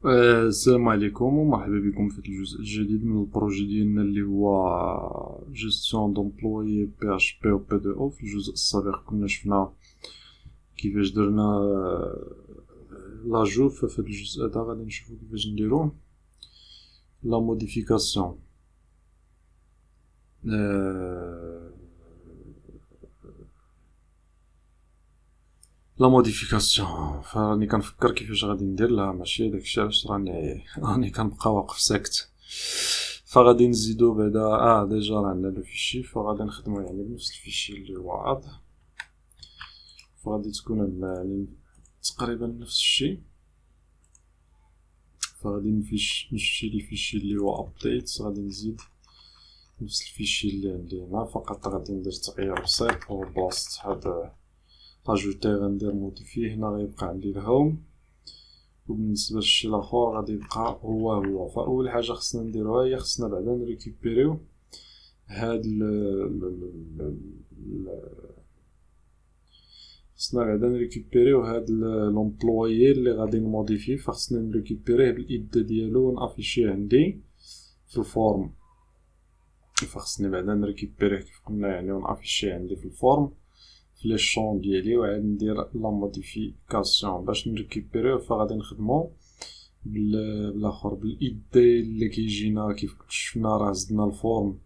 السلام عليكم ومرحبا بكم في الجزء الجديد من البروجي ديالنا اللي هو جيستيون دومبلوي بي اش بي و بي دي او. في الجزء السابق كنا شفنا كيفاش درنا لاجو، ففي هاد الجزء هذا غادي نشوفو كيفاش نديرو لا موديفيكاسيون. لا موديفيكاسيون فراني كنفكر كيفاش غادي ندير لها، ماشي داكشي علاش راني كنبقى واقف ساكت. فغادي نزيدو بعدا ديجا راه عندنا لو فيشي، فغادي نخدمو يعني بنفس الفيشي اللي هو اد، فغادي تكون عندنا يعني تقريبا نفس الشيء. فغادي نمشي للفيشي اللي هو ابديت، غادي نزيد نفس الفيشي اللي عندي هنا، فقط غادي ندير تغيير بسيط وبلاصة هاد اجوتي غندير موديفي. هنا غيبقى عندي الهوم، وبالنسبه للشي الاخر غادي يبقى هو. فاول حاجه خصنا نديروها هي خصنا بعدا نريكوبيريو هاد خصنا بعدا نريكوبيريو هاد لومبلويي اللي غادي نموديفي. فخصنا نريكوبيريه بالايد ديالو ونافيشيه عندي في الفورم. فخصني بعدا نريكوبيريه كيف قلنا يعني ونافيشيه عندي في الفورم في لي شون ديالي، وعاد ندير لا موديفيكاسيون باش نريكوبيريو. فغادي نخدمو بالاخر بالايد اللي كيجينا كيف شفنا راه زدنا الفورم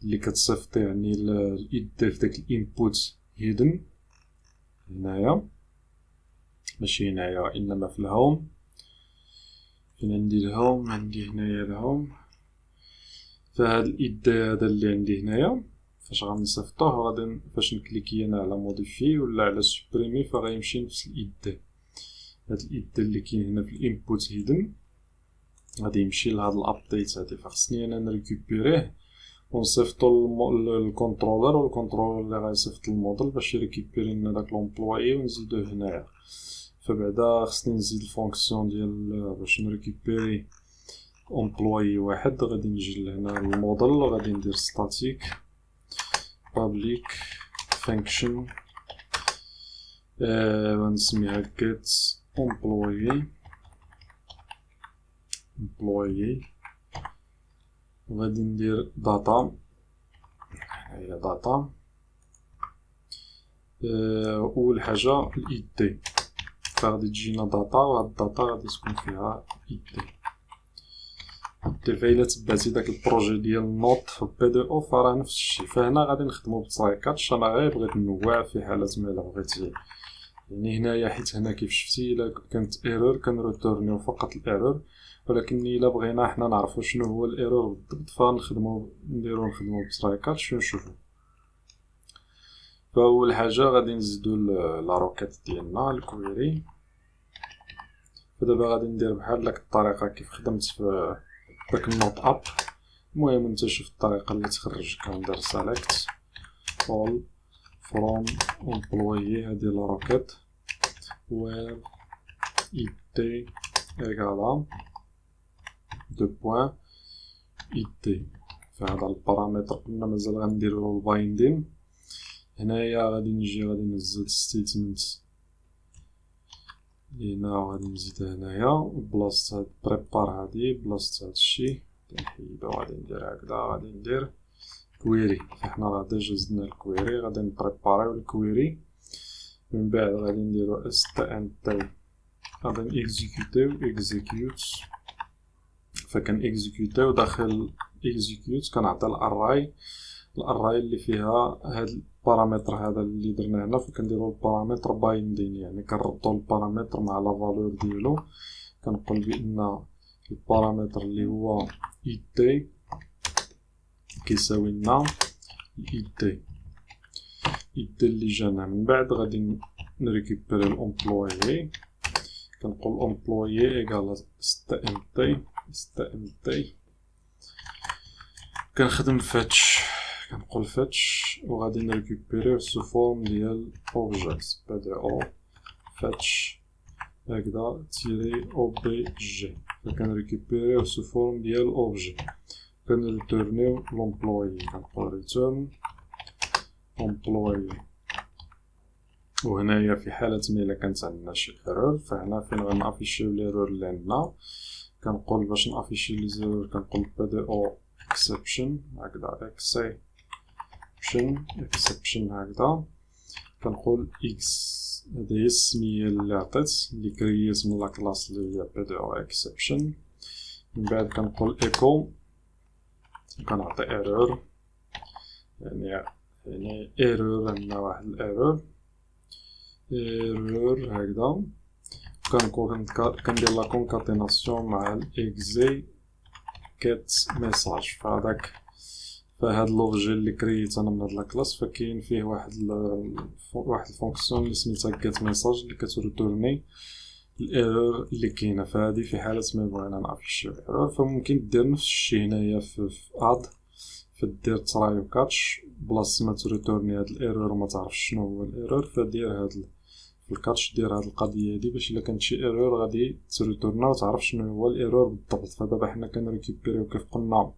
اللي كتصيفط يعني الايد في داك الانبوت هيدن هنايا، ماشي هنايا انما في الهوم. فين عندي الهوم؟ عندي هنايا الهوم. فهاد الايد هذا اللي عندي هنايا فاش غنصيفطوه غادي فاش نكليكي انا على موديفي ولا على سوبريمي فغيمشي نفس الايد. هاد الايد اللي كاين هنا في الانبوت هيدن غادي يمشي لهاد الابديت هادي. فخصني انا نريكوبيريه ونصيفطو للكونترولر، والكونترولر اللي غيصيفط الموديل باش يريكوبيري لنا داك لومبلويي ونزيدوه هنايا. فبعدا خصني نزيد الفونكسيون ديال باش نريكوبيري امبلويي واحد. غادي نجي لهنا الموديل وغادي ندير ستاتيك public function ونسميها get employee وغادي ندير data. هي data اول حاجه الاي دي، فغادي تجينا داتا وهاد الداتا غادي تكون فيها اي دي. فايلا تبعتي داك البروجي ديال نوت في بي دي او فراه نفس الشيء. فهنا غادي نخدمو بطريقات انا غير بغيت نوع في حالات ما الا بغيتي يعني هنايا، حيت هنا كيف شفتي الا كانت ايرور كنريتورنيو فقط الايرور، ولكن الا بغينا حنا نعرفو شنو هو الايرور بالضبط فنخدمو نخدمو بطريقات شنو نشوفو. فاول حاجه غادي نزيدو لا روكيت ديالنا الكويري. فدابا غادي ندير بحال داك الطريقه كيف خدمت في داك النوت اب. المهم انت شوف الطريقه اللي تخرج. كندير سيليكت all from employee هادي لا روكيت where id égale دو بوين id. فهذا البارامتر قلنا مازال غنديرو البايندين. هنايا غادي نجي غادي نزل ستيتمنت هنا وغادي نزيدها هنايا بلاصة هاد بريبار هادي بلاصة هادشي كنحيدو. غادي ندير هكدا غادي ندير كويري. فحنا راه ديجا زدنا الكويري غادي نبريباريو الكويري. من بعد غادي نديرو stnt غادي نيكزيكوتيو اكزيكيوت. فكان اكزيكوتيو داخل اكزيكيوت كنعطي الارراي اللي فيها هاد البارامتر هذا اللي درنا هنا. فكنديرو البارامتر بايندين يعني كنربطو البارامتر مع لا فالور ديالو. كنقول بان البارامتر اللي هو id كيساوي لنا id اللي جانا. من بعد غادي نريكوبيري الامبلويي. كنقول امبلويي ايكال stmt كنخدم فاتش. كنقول فاتش وغادي نريكوبيريه سو فورم ديال اوبجيكت بي دي او فاتش هكذا تيري او بي جي. فكنريكوبيريه سو فورم ديال اوبجي. كنريتورنيو لومبلويي. كنقول ريتورن امبلويي وهنايا في حالة ما إلا كانت عندنا شي ايرور، فهنا فين غنافيشيو ليرور اللي عندنا كنقول باش نافيشي لي زيرور كنقول PDO exception هكذا exception هكذا كنقول x هذه هي السمية اللي عطيت اللي كرييت من لاكلاس اللي هي PDO exception. من بعد كنقول echo كنعطي error يعني error عندنا واحد الايرور هكذا كنقول كندير لا كونكاتيناسيون مع الاكزي كات ميساج فهاد لوبجي اللي كرييت انا من هاد لاكلاس فكاين فيه واحد الفونكسيون اللي سميتها كات ميساج اللي كتريتورني الايرور اللي كاينه. فهادي في حاله ما بغينا نافيشيو الايرور فممكن دير نفس الشيء هنايا في اد فدير تراي وكاتش بلاصه ما تريتورني هاد الايرور وما تعرفش شنو هو الايرور فدير هاد في الكاتش دير هاد القضيه هادي باش الا كانت شي ايرور غادي تريتورنا وتعرف شنو هو الايرور بالضبط. فدابا حنا كنريكوبيريو كيف قلنا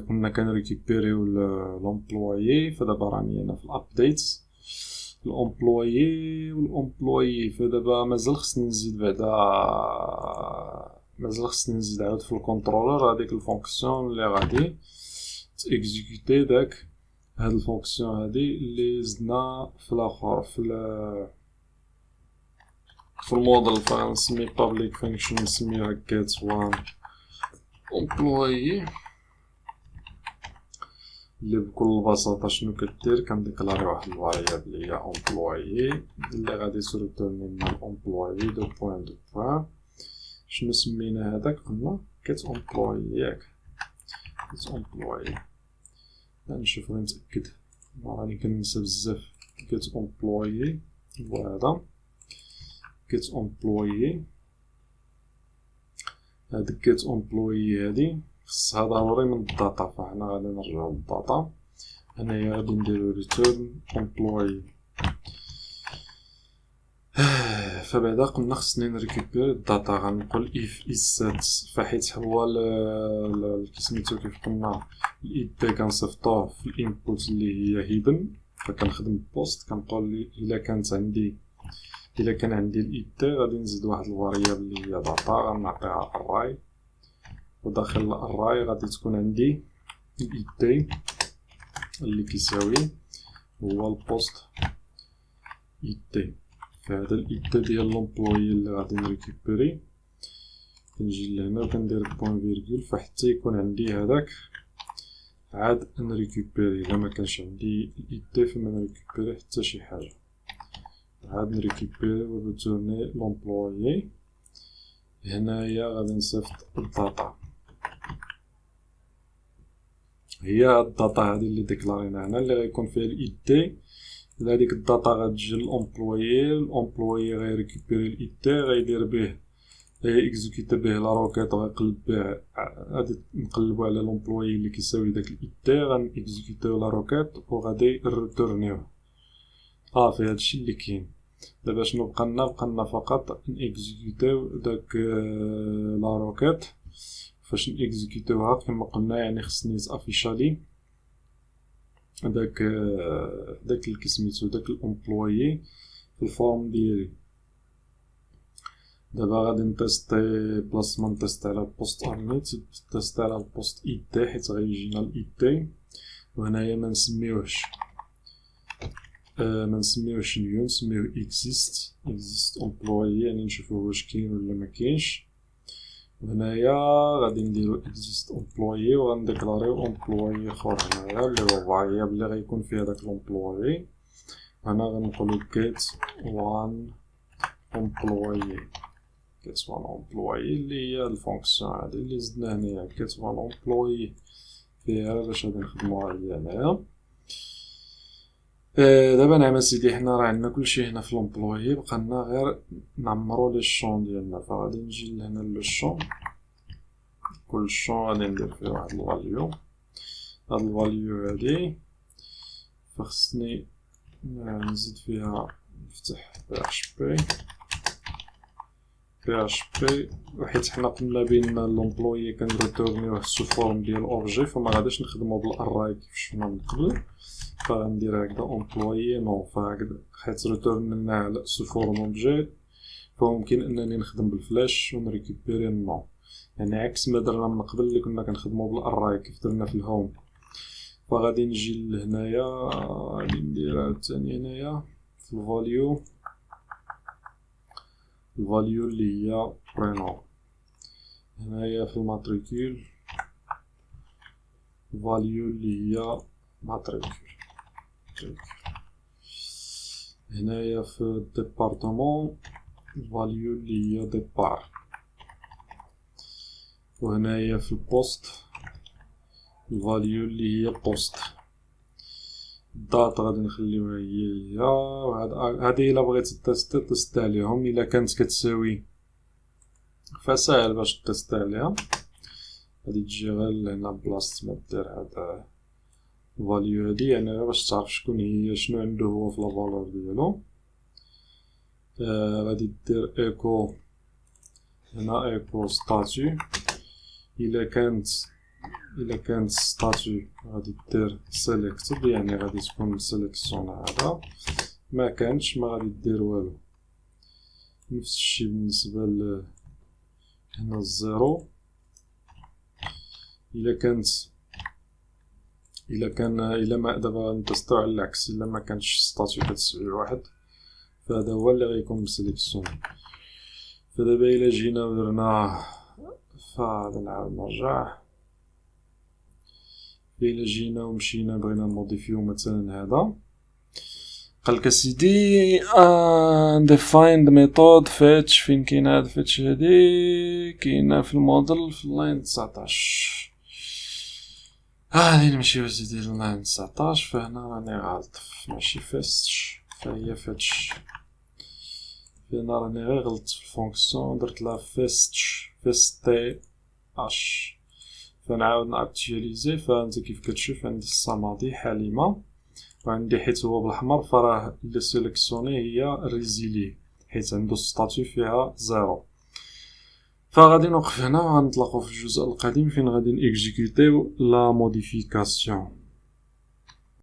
كنا كنريكوبيريو لومبلويي فدابا راني انا في الابديت الامبلويي فدابا مازال خصني نزيد عاود في الكونترولر هذيك الفونكسيون اللي غادي تيكزيكوتي داك هاد الفونكسيون هادي اللي زدنا في الاخر في الموديل فغنسمي public function نسميها get one employee اللي بكل بساطة شنو كدير كنديكلاري واحد الفاريابل اللي هي employee اللي غادي تريتورني لنا employee دو بوين شنو سمينا هذاك قلنا get employee ياك get employee نشوف غير نتأكد راني كننسى بزاف get employee وهذا get employee هاديك get employee هادي خصها ضروري من الداتا فحنا غادي نرجعو للداتا هنايا غادي نديرو return employee فبعدا قلنا خصني نريكوبيري الداتا غنقول if is set فحيت هو سميتو كيف قلنا الid كنصيفطوه في الانبوت اللي هي hidden فكنخدم بوست كنقول الا كان عندي الid غادي نزيد واحد الفاريابل اللي هي داتا غنعطيها array وداخل الارray غادي تكون عندي الid اللي كيساوي هو البوست id فهذا الid ديال لومبلوي اللي غادي نريكوبيري كنجي لهنا وكندير بوين فيرغول فحتى يكون عندي هذاك عاد نريكوبيري الا ما كانش عندي الid فما نريكوبيري حتى شي حاجه عاد نريكوبيري وريتورني لومبلوي هنايا غادي نصيفط الداتا هي الداتا هذه اللي ديكلارينا هنا اللي غيكون فيها الid هذيك الداتا غتجي الامبلويي غيريكوبيري الid غيدير به اكزيكوتي به لا روكيت غيقلب به غادي نقلبو على الامبلويي اللي كيساوي داك الid غنكزيكوتيو لا روكيت وغادي نريتورنيوه في هادشي اللي كاين. دابا شنو بقالنا فقط نكزيكوتيو داك لا روكيت فاش نكزيكوتيوها كما قلنا يعني خصني تافيشالي داك اللي كسميتو داك الامبلويي في الفورم ديالي. دابا غادي نتيستي بلاص ما نتيستي على البوست ارميت نتيستي على البوست id حيت غيجينا الid وهنايا ما نسميوهش نيو نسميوه exist employee يعني نشوفو واش كاين ولا ما كاينش. وهنايا غادي نديرو exist employee وغنديكلاريو employee اخر هنايا اللي هو variable اللي غيكون فيه داك الامبلويي. هنا غنقولو get one employee اللي هي الفونكسيون هادي اللي زدنا هنايا get one employee فيها باش غادي نخدموها هي هنايا. دابا نعم اسيدي حنا راه عندنا كلشي هنا في لومبلويي بقالنا غير نعمرو لي شون ديالنا فغادي نجي لهنا لو شون كل شون غادي ندير فيه واحد الفاليو هاد الفاليو هادي فخصني نزيد فيها نفتح PHP وحيت حنا قلنا بين لومبلويي كنريتورنيوه سو فورم ديال اوبجي فما غاديش نخدمو بالاراي كيف شفنا من قبل فغندير هكدا امبلويي نو، فهكدا حيت ريتورن لنا على سو فورم اوبجي، فممكن انني نخدم بالفلاش ونريكوبيري النو، يعني عكس ما درنا من قبل اللي كنا كنخدمو بالاراي كيف درنا في الهوم. فغادي نجي لهنايا، غادي ندير عاوتاني هنايا في الفاليو اللي هي برينوم، هنايا في الماتريكول الفاليو اللي هي ماتريكول، هنايا في الديبارتمون الفاليو اللي هي ديبار، وهنايا في البوست الفاليو اللي هي بوست. الدات غادي نخليوها هي هادي الا بغيتي تست عليهم، الا كانت كتساوي فساهل باش تست عليها، غادي تجي غير لهنا بلاصة ما دير هاد الفاليو هادي، يعني غير باش تعرف شكون هي شنو عندو هو في لافالور ديالو. غادي دير ايكو هنا ايكو ستاتيو، الا كانت ستاتيو غادي دير سيليكتد، يعني غادي تكون سيليكسيون هذا، ما كانش ما غادي دير والو. نفس الشيء بالنسبه هنا الزيرو، الا ما دابا نتستو على العكس، الا ما كانش ستاتيو كتساوي واحد فهذا هو اللي غيكون مسيليكسيون. فدابا الا جينا ودرنا فهذا نعاود نرجع، الا جينا ومشينا بغينا نموديفيو مثلا هذا، قالك اسيدي undefined method fetch، فين كاينه هاد fetch هادي؟ كاينه في الموديل في اللاين 19. غادي نمشيو اسيدي لللاين 19، فهنا راني غلط ماشي fetch فهي fetch، هنا راني غير غلطت في الفونكسيون درت لها fetch تي اش، فنعاود ناكتواليزي. فانت كيف كتشوف عندي الصمادي حليمه، وعندي حيت هو بالاحمر فراه لي سيليكسيوني هي ريزيلي حيت عنده ستاتيو فيها زيرو. فغادي نوقف هنا، غنطلقوا في الجزء القادم فين غادي نيكزيكوتيو لا موديفيكاسيون.